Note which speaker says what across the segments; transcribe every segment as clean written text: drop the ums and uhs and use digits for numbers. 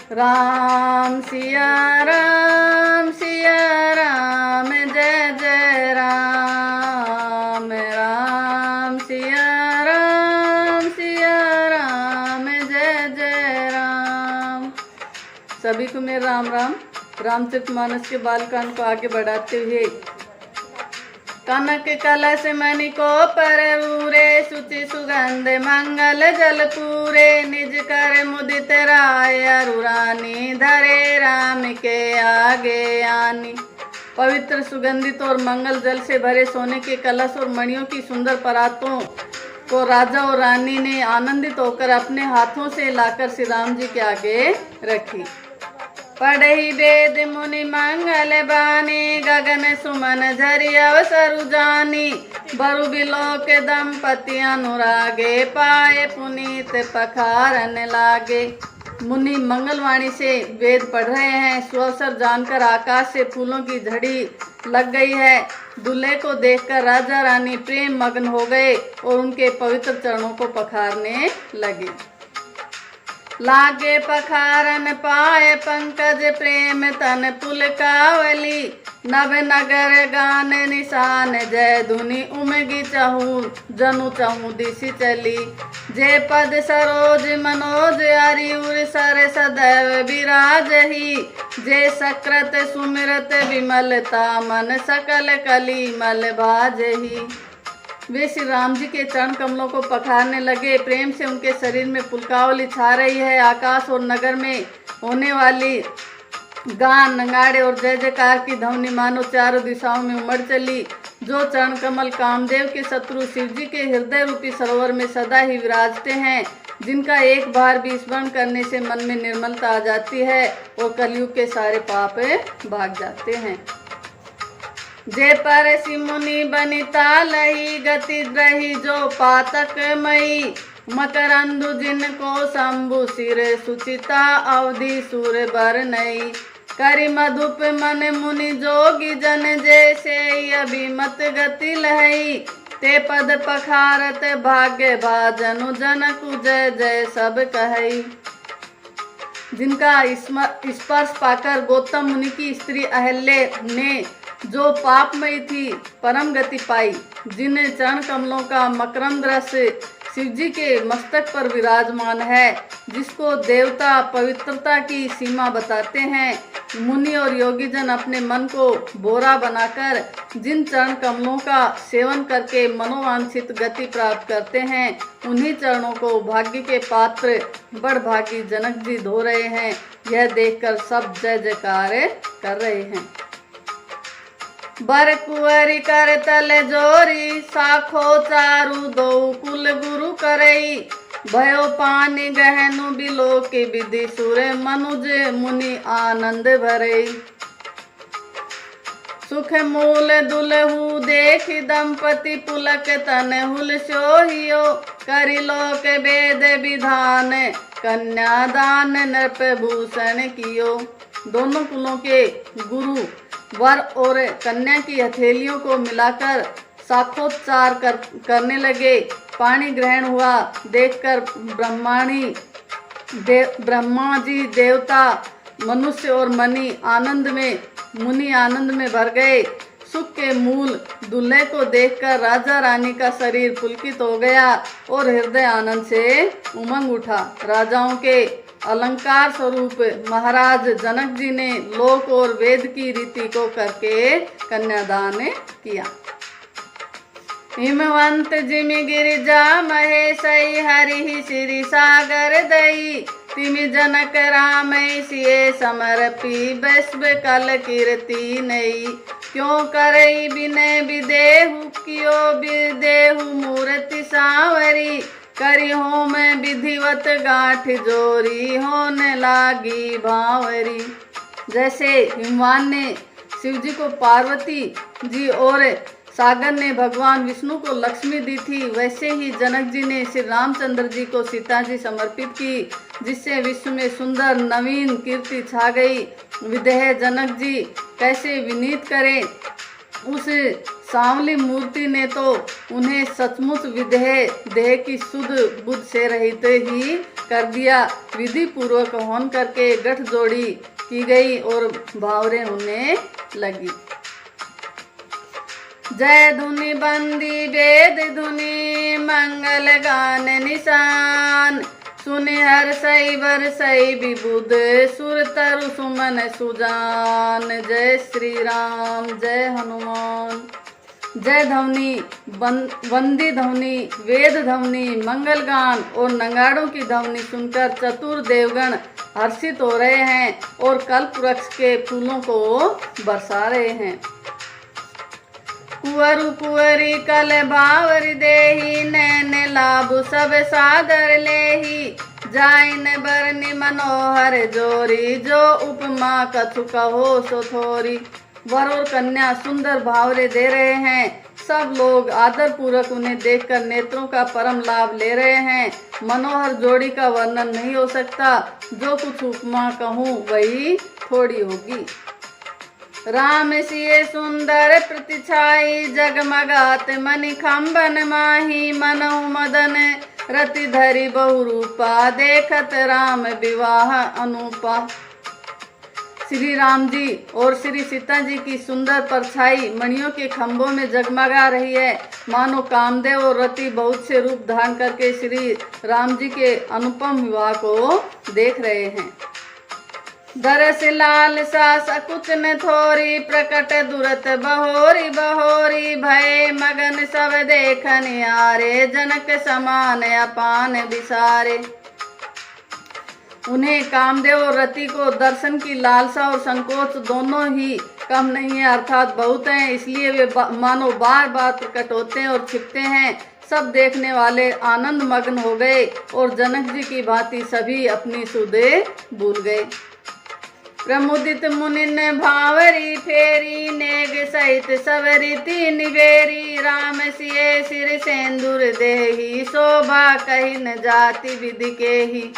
Speaker 1: राम सिया राम जय जय राम। राम सिया राम जय जय राम। सभी को मेरा राम राम। रामचरितमानस के बालकांड को आगे बढ़ाते हुए कनक कलश मणि को परऊरे सुचि सुगंध मंगल जल पूरे निज कर मुदित राय अरुरानी धरे राम के आगे आनी। पवित्र सुगंधित और मंगल जल से भरे सोने के कलश और मणियों की सुंदर परातों को राजा और रानी ने आनंदित होकर अपने हाथों से लाकर श्री राम जी के आगे रखी। पढ़ी वेद मुनि मंगल बानी गगन सुमन झरि अवसरु जानी। बरु बिलोक दंपति अनुरागे पाए पुनीत पखारन लागे। मुनि मंगलवाणी से वेद पढ़ रहे हैं। सुअवसर जानकर आकाश से फूलों की झड़ी लग गई है। दूल्हे को देखकर राजा रानी प्रेम मग्न हो गए और उनके पवित्र चरणों को पखारने लगे। लागे पखारन पाए पंकज प्रेम तन पुलकावली। नव नगर गान निशान जय धुनि उमगी चहु जनु चहु दिशि चली। जे पद सरोज मनोज अरिउर सर सदैव विराजही। जे सकृत सुमिरत विमलता मन सकल कली मल भाजही। वे श्री राम जी के चरण कमलों को पखारने लगे। प्रेम से उनके शरीर में पुलकावली छा रही है। आकाश और नगर में होने वाली गान नगाड़े और जय जयकार की ध्वनि मानो चारों दिशाओं में उमड़ चली। जो चरण कमल कामदेव के शत्रु शिव जी के हृदय रूपी सरोवर में सदा ही विराजते हैं, जिनका एक बार भी स्मरण करने से मन में निर्मलता आ जाती है और कलयुग के सारे पाप भाग जाते हैं। जे पर सिमुनि बनिता लही गति रही जो पातक मई। मकरंदु जिनको शंभु सिर सुचिता अवधि सुर बर नई। करि मधुप मन मुनि जोगी जन जैसे अभिमत गति लहई। ते पद पखारत भाग्य भाजनु जनकु जय जय सब कहई। जिनका स्पर्श पाकर गौतम मुनि की स्त्री अहल्य ने जो पापमयी थी परम गति पाई। जिन चरण कमलों का मकरंद रस शिव जी के मस्तक पर विराजमान है, जिसको देवता पवित्रता की सीमा बताते हैं। मुनि और योगी जन अपने मन को बोरा बनाकर जिन चरण कमलों का सेवन करके मनोवांछित गति प्राप्त करते हैं, उन्हीं चरणों को भाग्य के पात्र बड़भागी जनक जी धो रहे हैं। यह देखकर सब जय जयकार कर रहे हैं। बर कुंवरी कर तल जोरी साखो चारु दो कुल गुरु करई। भयो पानी गहनु बिलो के विधि सुर मनुज मुनि आनंद भरई। सुख मूल दुलहु देख दंपति पुलक तन हुल सोहियो। करि लोक वेद विधान कन्यादान नृप भूषण कियो। दोनों कुलों के गुरु वर और कन्या की हथेलियों को मिलाकर साखोच्चार करने लगे। पानी ग्रहण हुआ देखकर ब्रह्मा जी देवता मनुष्य और मुनि आनंद में भर गए। सुख के मूल दूल्हे को देखकर राजा रानी का शरीर पुलकित हो गया और हृदय आनंद से उमंग उठा। राजाओं के अलंकार स्वरूप महाराज जनक जी ने लोक और वेद की रीति को करके कन्यादान किया। हिमवंत जिमि गिरिजा महेशई हरि श्री सागर दई। तिमि जनक राम सिए समर्पी वैश्व कल कीर्ति नई। क्यों करई बिनय विदेहु कियो विदेहु मूर्ति सांवरी। करी होम विधिवत गांठ जोरी होने लागी भावरी। जैसे हिमवान ने शिव जी को पार्वती जी और सागर ने भगवान विष्णु को लक्ष्मी दी थी, वैसे ही जनक जी ने श्री रामचंद्र जी को सीता जी समर्पित की, जिससे विश्व में सुंदर नवीन कीर्ति छा गई। विदेह जनक जी कैसे विनीत करें। उस सांवली मूर्ति ने तो उन्हें सचमुच विदेह देह की शुद्ध बुद्ध से रहित ही कर दिया। विधि पूर्वक हवन करके गठजोड़ी की गई और भावरे होने लगी। जय धुनि बंदी वेद धुनि मंगल गान निशान, सुनि हर सई बर सई विबुध सुर तरु सुमन सुजान। जय श्री राम, जय हनुमान। जय ध्वनि, वंदी ध्वनि, वेद ध्वनि, मंगल गान और नगाड़ों की ध्वनि सुनकर चतुर देवगण हर्षित हो रहे हैं और कल्प वृक्ष के फूलों को बरसा रहे हैं। कुंवरु कुंवरी कल बावर देही, नैन लाभ सब सादर लेही। जाइन बरनि मनोहर जोरी, जो उपमा कछु कहो सो थोरी। वर और कन्या सुंदर भावरे दे रहे हैं। सब लोग आदर पूर्वक उन्हें देखकर नेत्रों का परम लाभ ले रहे हैं। मनोहर जोड़ी का वर्णन नहीं हो सकता, जो कुछ उपमा कहूँ वही थोड़ी होगी। राम सिए सुंदर प्रतिछाई, जगमगात मणि खंबन माही। मनहु मदन रति धरि बहुरूपा, देखत राम विवाह अनूपा। श्री राम जी और श्री सीता जी की सुंदर परछाई मणियों के खंभों में जगमगा रही है। मानो कामदेव और रति बहुत से रूप धारण करके श्री राम जी के अनुपम विवाह को देख रहे हैं। दरस लाल सा सकुच न थोरी, प्रकट दुरत बहोरी बहोरी। भय मगन सब देखन यारे, जनक समान अपान विसारे। उन्हें कामदेव और रति को दर्शन की लालसा और संकोच दोनों ही कम नहीं है, अर्थात बहुत हैं, इसलिए वे मानो बार बार प्रकट होते हैं और छिपते हैं। सब देखने वाले आनंद मग्न हो गए और जनक जी की भांति सभी अपनी सुधे भूल गए। प्रमुदित मुनिन भावरी फेरी, नेग सहित सब रीति निवेरी। राम सिए सिर सेंदूर देही, शोभा कही न जाति विधि के ही।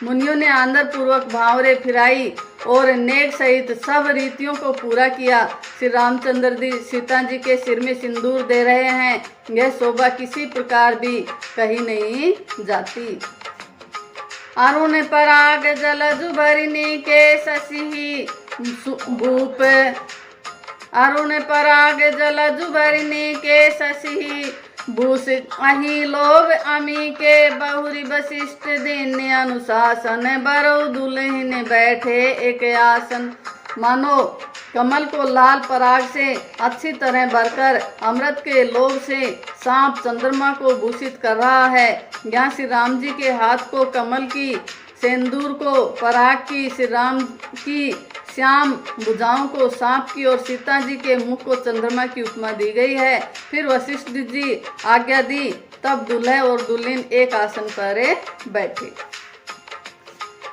Speaker 1: मुनियों ने आदर पूर्वक भावरे फिराई और नेक सहित सब रीतियों को पूरा किया। श्री रामचंद्र जी सीता जी के सिर में सिंदूर दे रहे हैं। यह शोभा किसी प्रकार भी कहीं नहीं जाती। अरुण पराग जलज भरिणी के शशि भूप, अरुण पराग जलज भरिणी के शशि भूष। अहि लोभ अमी के बहुरी वशिष्ठ, दिन अनुशासन। बरौ दुल्हन बैठे एक आसन। मानो कमल को लाल पराग से अच्छी तरह भरकर अमृत के लोभ से सांप चंद्रमा को भूषित कर रहा है। यहाँ श्री राम जी के हाथ को कमल की, सेंदूर को पराग की, श्री राम की श्याम भुजाओं को सांप की और सीता जी के मुख को चंद्रमा की उपमा दी गई है। फिर वशिष्ठ जी आज्ञा दी, तब दूल्हे और दुल्हन एक आसन पर बैठे।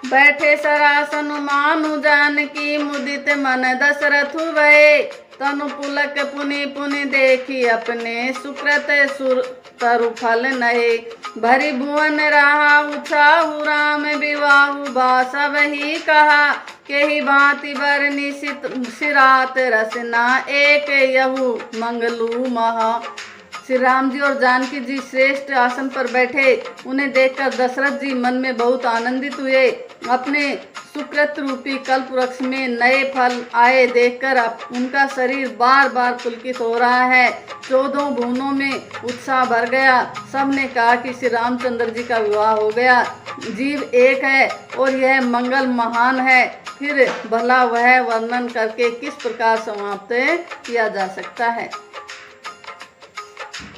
Speaker 1: बैठे सरासन मानु जानकी, मुदित मन दशरथ भये। तनु पुलक पुनि पुनि देखी, अपने सुकृत सुर तरु फल नहे। भरी भुवन रहा उछाहु, राम विवाहु भाषा वही कहा। के ही भांति बरनि सिरात रसना, एक यहु मंगलू महा। श्री राम जी और जानकी जी श्रेष्ठ आसन पर बैठे। उन्हें देखकर दशरथ जी मन में बहुत आनंदित हुए। अपने सुकृत रूपी कल्प वृक्ष में नए फल आए देखकर उनका शरीर बार बार पुलकित हो रहा है। 14 भुवनों में उत्साह भर गया। सबने कहा कि श्री रामचंद्र जी का विवाह हो गया। जीव एक है और यह मंगल महान है। फिर भला वह वर्णन करके किस प्रकार समाप्त किया जा सकता है।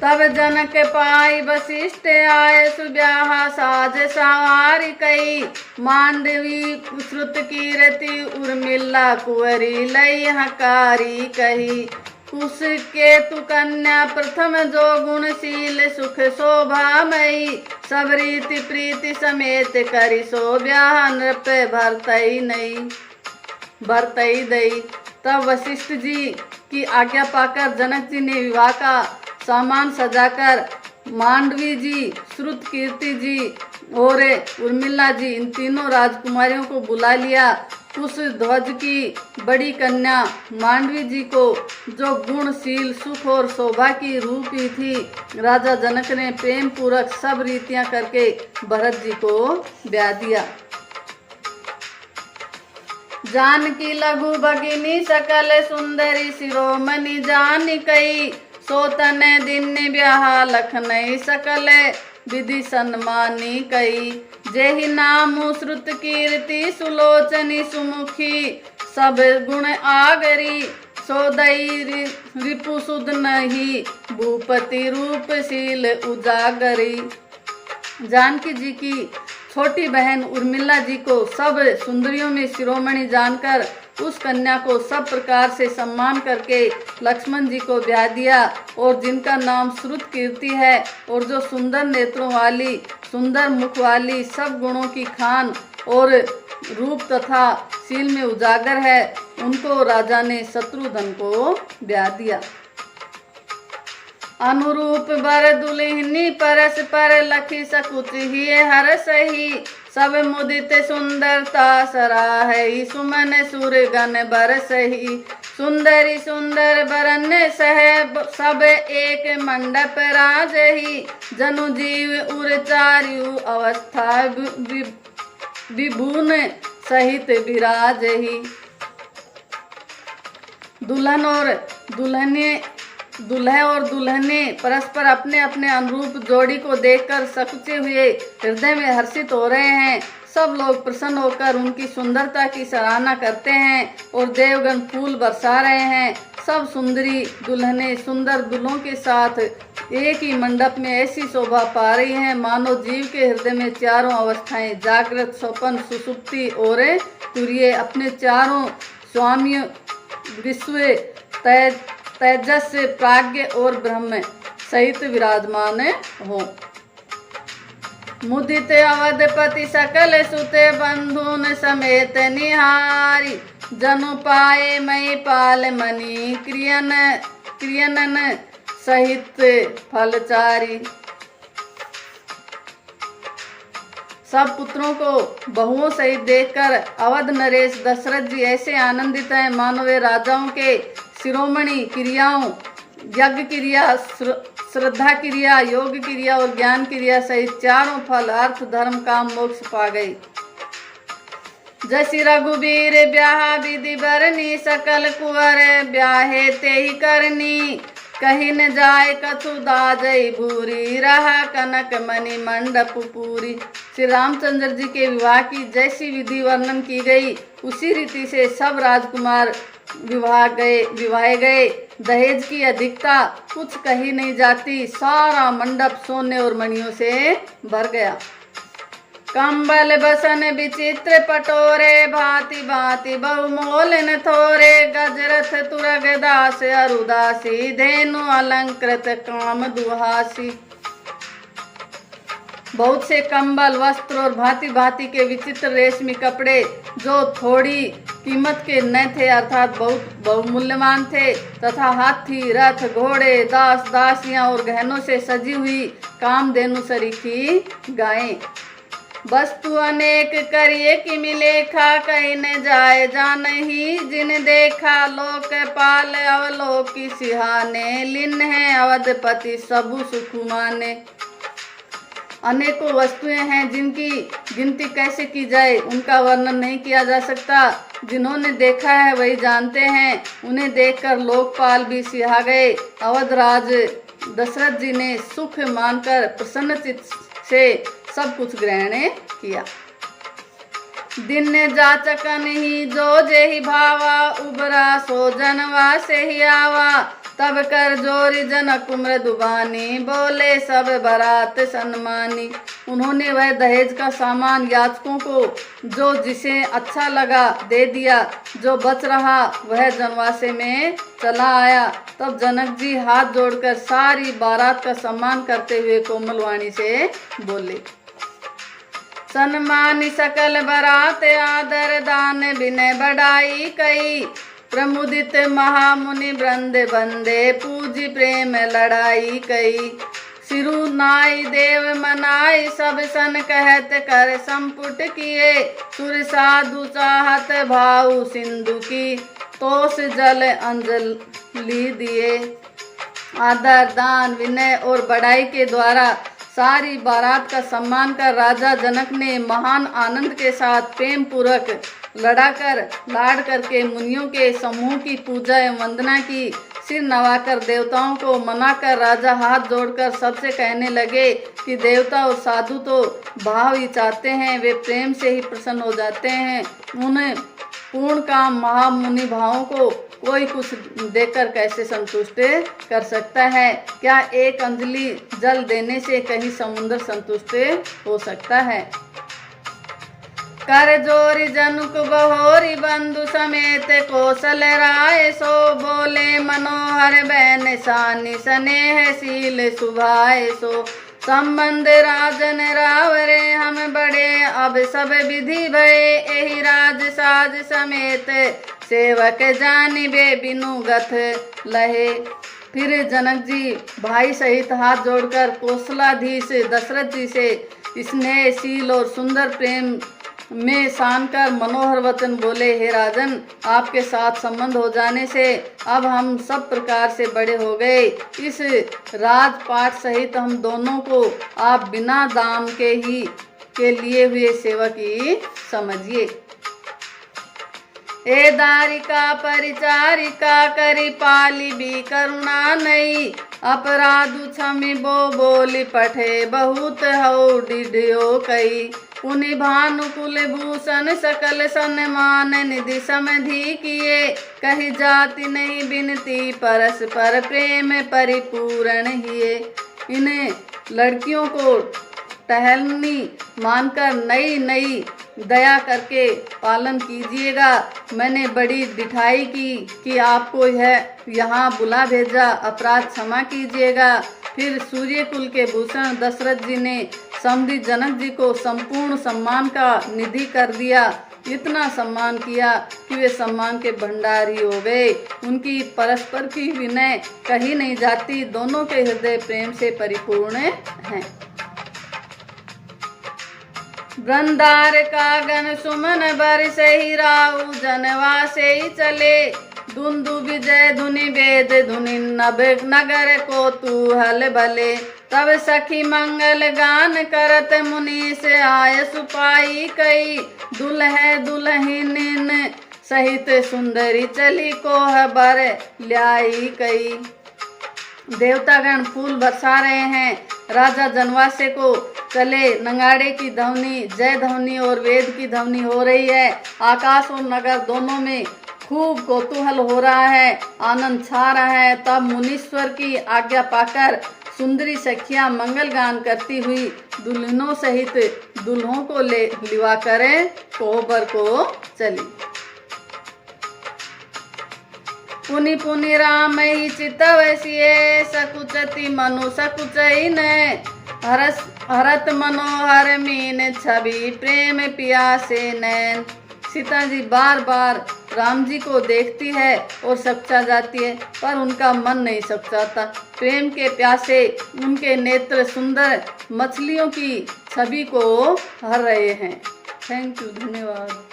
Speaker 1: तब जनक पाई वशिष्ठ आए, सुब्याह साज सवारी कई। मांडवी श्रुत कीरति उर्मिला, कुंवरी लई हकारी कही। कुश के तु कन्या प्रथम जो गुणशील, सुख शोभामयी। सब रीति प्रीति समेत करी, सो ब्याह नृप भरतई नहीं भरतई दई। तब वशिष्ठ जी की आज्ञा पाकर जनक जी ने विवाह का सामान सजाकर मांडवी जी, श्रुत कीर्ति जी और उर्मिला जी इन तीनों राजकुमारियों को बुला लिया कुश ध्वज की बड़ी कन्या मांडवी जी को, जो गुणशील, सुख और शोभा की रूपी थी, राजा जनक ने प्रेम पूर्वक सब रीतियां करके भरत जी को ब्याह दिया। जानकी लघु भगिनी सकल सुंदरी शिरोमणि जानिकई, सोतन दिन ब्याह लखनई सकल विधि सन्मानी कई। जेहि नामु श्रुत कीर्ति सुलोचनी सुमुखी, सब गुण आगरी सोदई रिपु सुध नहीं, भूपति रूपशील उजागरी। जानकी जी की छोटी बहन उर्मिला जी को सब सुंदरियों में शिरोमणि जानकर उस कन्या को सब प्रकार से सम्मान करके लक्ष्मण जी को ब्याह दिया, और जिनका नाम श्रुत कीर्ति है और जो सुंदर नेत्रों वाली, सुंदर मुख वाली, सब गुणों की खान और रूप तथा शील में उजागर है, उनको राजा ने शत्रुघ्न को ब्याह दिया। अनुरूप बर दुल्हनी परस पर लखी सकुच ही हर सही, सब मुदित सुंदरता सराहई, सुमन सुरगन बरसही। सुंदरी सुंदर बरन सह सब एक मंडप राजही, जनु जीव उर चारु अवस्था विभुन सहित विराजही। दुल्हन और दूल्हे और दुल्हने परस्पर अपने अपने अनुरूप जोड़ी को देखकर सकुचे हुए हृदय में हर्षित हो रहे हैं। सब लोग प्रसन्न होकर उनकी सुंदरता की सराहना करते हैं और देवगण फूल बरसा रहे हैं। सब सुंदरी दुल्हने सुंदर दुल्हों के साथ एक ही मंडप में ऐसी शोभा पा रही हैं, मानो जीव के हृदय में चारों अवस्थाएं, जागृत, स्वप्न, सुसुप्ति और तुरीय, अपने चारों स्वामी विश्व तेजस, प्राज्ञ और ब्रह्म सहित विराजमान हो। मुदित अवधपति सकल सुते बंधुन समेत निहारी, जनु पाए मई पाल मणि क्रियनन सहित फलचारी। सब पुत्रों को बहुओं सहित देखकर अवध नरेश दशरथ जी ऐसे आनंदित हैं, मानो वे राजाओं के शिरोमणि क्रियाओं, यज्ञ क्रिया, श्रद्धा क्रिया, योग क्रिया और ज्ञान क्रिया सहित चारों फल, अर्थ, धर्म, काम, मोक्ष पा गए। जसि रघुबीर ब्याह विधि बरनी, सकल कुंवर ब्याहे ते ही करनी। कहीं न जाए कछु दाजई भूरी, रहा कनक मणि मंडप पूरी। श्री रामचंद्र जी के विवाह की जैसी विधि वर्णन की गई, उसी रीति से सब राजकुमार विवाहे गए। दहेज की अधिकता कुछ कही नहीं जाती, सारा मंडप सोने और मणियों से भर गया। कंबल बसन विचित्र पटोरे, भांति भांति बहुमोल न थोरे। गजरथ तुरग दास अरुदासी, धेनु अलंकृत काम दुहासी। बहुत से कंबल, वस्त्र और भांति भांति के विचित्र रेशमी कपड़े जो थोड़ी कीमत के न थे, अर्थात बहुत बहुमूल्यवान थे, तथा हाथी, रथ, घोड़े, दास दासियां और गहनों से सजी हुई कामधेनु सरीखी गायें। वस्तु अनेक करिए कि मिलेखा, कहीं न जाए जानही जिन देखा। लोक पाल अवलोकी सिहाने, लिन है अवधपति सबु सुख माने। अनेकों वस्तुएं हैं जिनकी गिनती कैसे की जाए, उनका वर्णन नहीं किया जा सकता। जिन्होंने देखा है वही जानते हैं, उन्हें देखकर लोकपाल भी सिहा गए। अवधराज दशरथ जी ने सुख मानकर प्रसन्न चित्त से सब कुछ ग्रहण किया। दिन जाचकन ही जो जेहि भावा, उबरा सो जनवा से ही आवा। तब कर जोरी जनक मृदुबानी, बोले सब बरात सन्मानी। उन्होंने वह दहेज का सामान याचकों को जो जिसे अच्छा लगा दे दिया, जो बच रहा वह जनवासे में चला आया। तब जनक जी हाथ जोड़कर सारी बारात का सम्मान करते हुए कोमल वाणी से बोले। सन्मानी सकल बरात आदर दान विनय बढ़ाई कई। प्रमुदित महामुनि वृंद बंदे, पूजी प्रेम लड़ाई कई। सिरु नाई देव मनाई, सब सन कहत कर संपुट किए। सुर साधु चाहत भाऊ सिंधु की, तोस जल अंजलि दिए। आदर दान विनय और बड़ाई के द्वारा सारी बारात का सम्मान कर राजा जनक ने महान आनंद के साथ प्रेम पूर्वक लड़ाकर लाड़ करके मुनियों के समूह की पूजा एवं वंदना की। सिर नवाकर देवताओं को मनाकर राजा हाथ जोड़कर सबसे कहने लगे कि देवता और साधु तो भाव ही चाहते हैं, वे प्रेम से ही प्रसन्न हो जाते हैं। उन्हें पूर्ण काम महामुनि भावों को कोई कुछ देकर कैसे संतुष्ट कर सकता है? क्या एक अंजलि जल देने से कहीं समुद्र संतुष्ट हो सकता है? कर जोरी जनुक बहोरी बंधु समेत कौशल राय, सो बोले मनोहर बैन सानी स्नेह शील सुभाए। सो संबंध राजन रावरे हम बड़े, अब सब विधि भय एहि राज साज समेत। सेवक जानिबे बिनु गथ लहे। फिर जनक जी भाई सहित हाथ जोड़कर कौशलाधीश दशरथ जी से स्नेहशील और सुंदर प्रेम में सान कर मनोहर वचन बोले, हे राजन, आपके साथ संबंध हो जाने से अब हम सब प्रकार से बड़े हो गए। इस राजपाट सहित हम दोनों को आप बिना दाम के लिए हुए सेवक ही समझिए। ए दारिका परिचारिका करी पाली भी करुणा नहीं, अपराधु क्षमि बो बोली पठे बहुत हो डिढियो कई। पुनि भानुकुल भूषण सकल सन्मान निधि समधि किए, कही जाति नहीं बिनती परस्पर प्रेम परिपूर्ण हिए। इन्हें लड़कियों को टहलनी मानकर नई नई दया करके पालन कीजिएगा। मैंने बड़ी डिठाई की कि आपको यहाँ बुला भेजा, अपराध क्षमा कीजिएगा। फिर सूर्यकुल के भूषण दशरथ जी ने समधी जनक जी को संपूर्ण सम्मान का निधि कर दिया। इतना सम्मान किया कि वे सम्मान के भंडारी हो गए। उनकी परस्पर की विनय कही नहीं जाती, दोनों के हृदय प्रेम से परिपूर्ण हैं। वृंदार का गण सुमन बरसे ही राउ जनवा से ही चले। धुंधु विजय धुनि वेद धुनि नभ नगर को तू हल भले। तब सखी मंगल गान करत मुनि से आय सुपाई कई। दुल्हे दुल्हनिन सहित सुंदरी चली कोह बर ल्याई कई। देवतागण फूल बरसा रहे हैं। राजा जनवासे को चले। नगाड़े की ध्वनि, जय ध्वनि और वेद की ध्वनि हो रही है। आकाश और नगर दोनों में खूब कौतूहल हो रहा है, आनंद छा रहा है। तब मुनीश्वर की आज्ञा पाकर सुंदरी सखियां मंगल गान करती हुई दुल्हनों सहित दुल्हों को लिवा करें कोहबर को चली। पुनि पुनि राम ही चितवसिए, सकुचति मनु सकुचई ने। हरत मनोहर मीन छवि प्रेम पियासे नैन। सीता जी बार बार राम जी को देखती है और सकचा जाती है, पर उनका मन नहीं सकचाता। प्रेम के प्यासे उनके नेत्र सुंदर मछलियों की छवि को हर रहे हैं। थैंक यू, धन्यवाद।